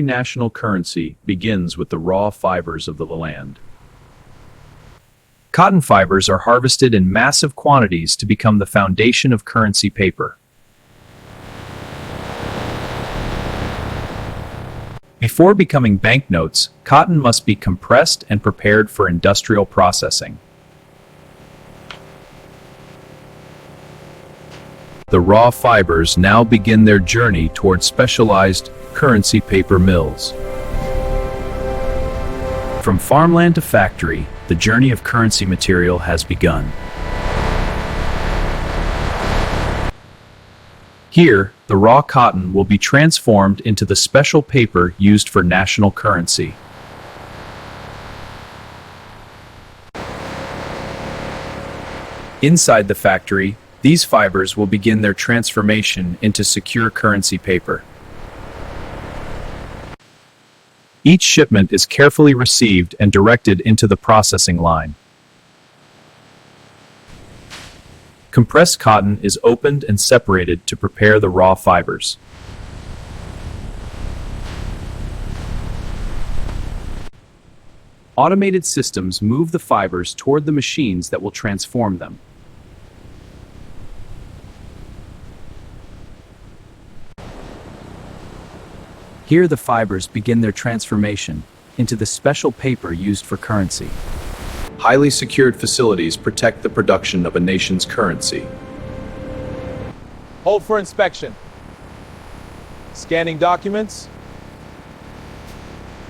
national currency begins with the raw fibers of the land. Cotton fibers are harvested in massive quantities to become the foundation of currency paper. Before becoming banknotes, cotton must be compressed and prepared for industrial processing. The raw fibers now begin their journey towards specialized currency paper mills. From farmland to factory, the journey of currency material has begun. Here, the raw cotton will be transformed into the special paper used for national currency. Inside the factory, these fibers will begin their transformation into secure currency paper. Each shipment is carefully received and directed into the processing line. Compressed cotton is opened and separated to prepare the raw fibers. Automated systems move the fibers toward the machines that will transform them. Here the fibers begin their transformation into the special paper used for currency. Highly secured facilities protect the production of a nation's currency. Hold for inspection. Scanning documents.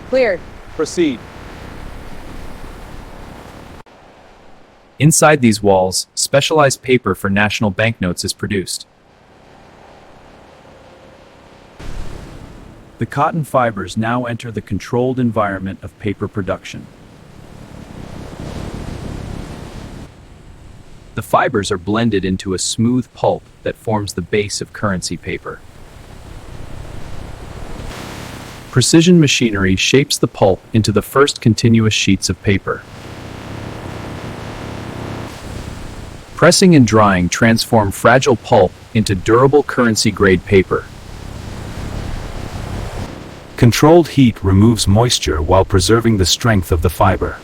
Cleared. Proceed. Inside these walls, specialized paper for national banknotes is produced. The cotton fibers now enter the controlled environment of paper production. The fibers are blended into a smooth pulp that forms the base of currency paper. Precision machinery shapes the pulp into the first continuous sheets of paper. Pressing and drying transform fragile pulp into durable currency-grade paper. Controlled heat removes moisture while preserving the strength of the fiber.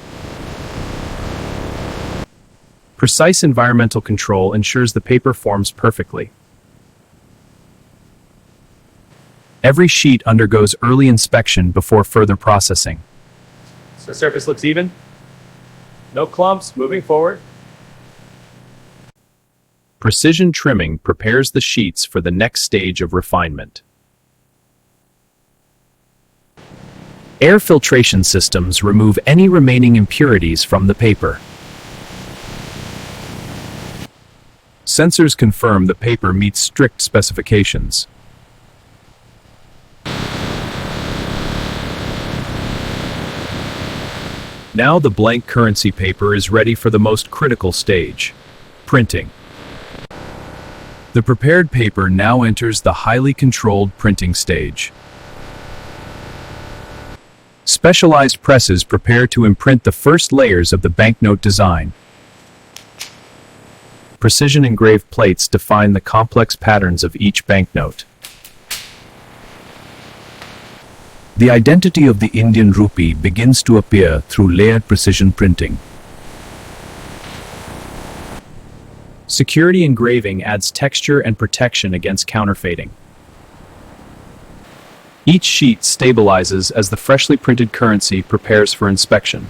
Precise environmental control ensures the paper forms perfectly. Every sheet undergoes early inspection before further processing. The surface looks even. No clumps. Moving forward. Precision trimming prepares the sheets for the next stage of refinement. Air filtration systems remove any remaining impurities from the paper. Sensors confirm the paper meets strict specifications. Now the blank currency paper is ready for the most critical stage, printing. The prepared paper now enters the highly controlled printing stage. Specialized presses prepare to imprint the first layers of the banknote design. Precision engraved plates define the complex patterns of each banknote. The identity of the Indian Rupee begins to appear through layered precision printing. Security engraving adds texture and protection against counterfeiting. Each sheet stabilizes as the freshly printed currency prepares for inspection.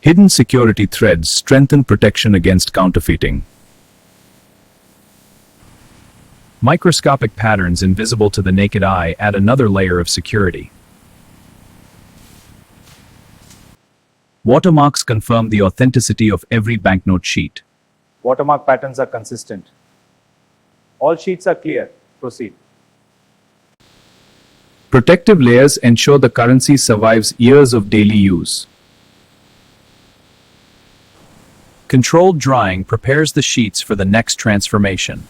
Hidden security threads strengthen protection against counterfeiting. Microscopic patterns invisible to the naked eye add another layer of security. Watermarks confirm the authenticity of every banknote sheet. Watermark patterns are consistent. All sheets are clear. Proceed. Protective layers ensure the currency survives years of daily use. Controlled drying prepares the sheets for the next transformation.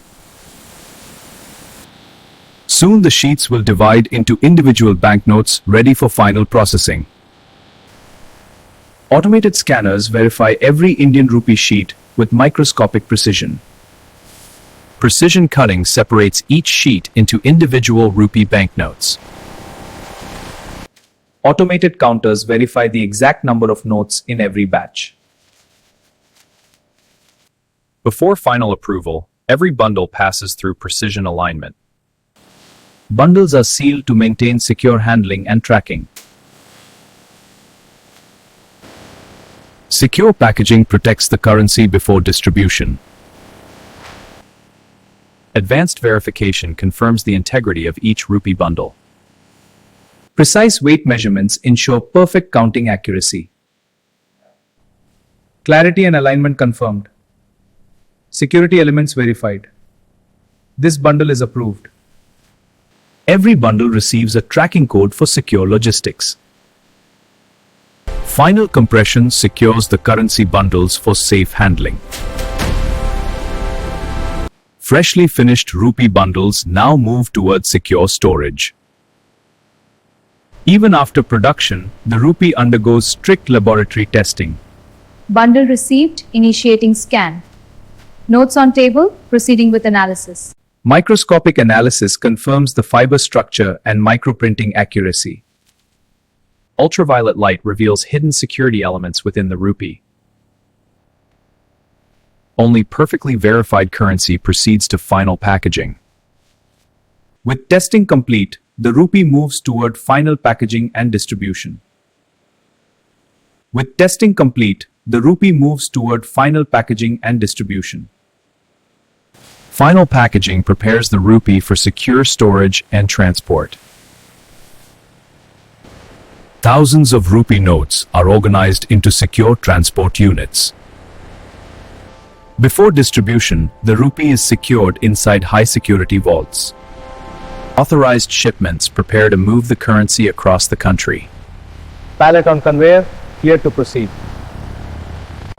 Soon the sheets will divide into individual banknotes ready for final processing. Automated scanners verify every Indian Rupee sheet with microscopic precision. Precision cutting separates each sheet into individual rupee banknotes. Automated counters verify the exact number of notes in every batch. Before final approval, every bundle passes through precision alignment. Bundles are sealed to maintain secure handling and tracking. Secure packaging protects the currency before distribution. Advanced verification confirms the integrity of each rupee bundle. Precise weight measurements ensure perfect counting accuracy. Clarity and alignment confirmed. Security elements verified. This bundle is approved. Every bundle receives a tracking code for secure logistics. Final compression secures the currency bundles for safe handling. Freshly finished rupee bundles now move towards secure storage. Even after production, the rupee undergoes strict laboratory testing. Bundle received, initiating scan. Notes on table, proceeding with analysis. Microscopic analysis confirms the fiber structure and microprinting accuracy. Ultraviolet light reveals hidden security elements within the rupee. Only perfectly verified currency proceeds to final packaging. With testing complete, the rupee moves toward final packaging and distribution. With testing complete, the rupee moves toward final packaging and distribution. Final packaging prepares the rupee for secure storage and transport. Thousands of rupee notes are organized into secure transport units. Before distribution, the rupee is secured inside high-security vaults. Authorized shipments prepare to move the currency across the country. Pallet on conveyor, clear to proceed.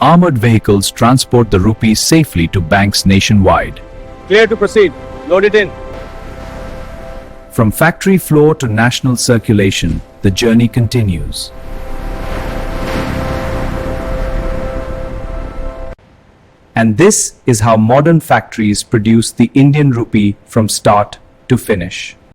Armored vehicles transport the rupee safely to banks nationwide. Clear to proceed. Load it in. From factory floor to national circulation, the journey continues. And this is how modern factories produce the Indian rupee from start to finish.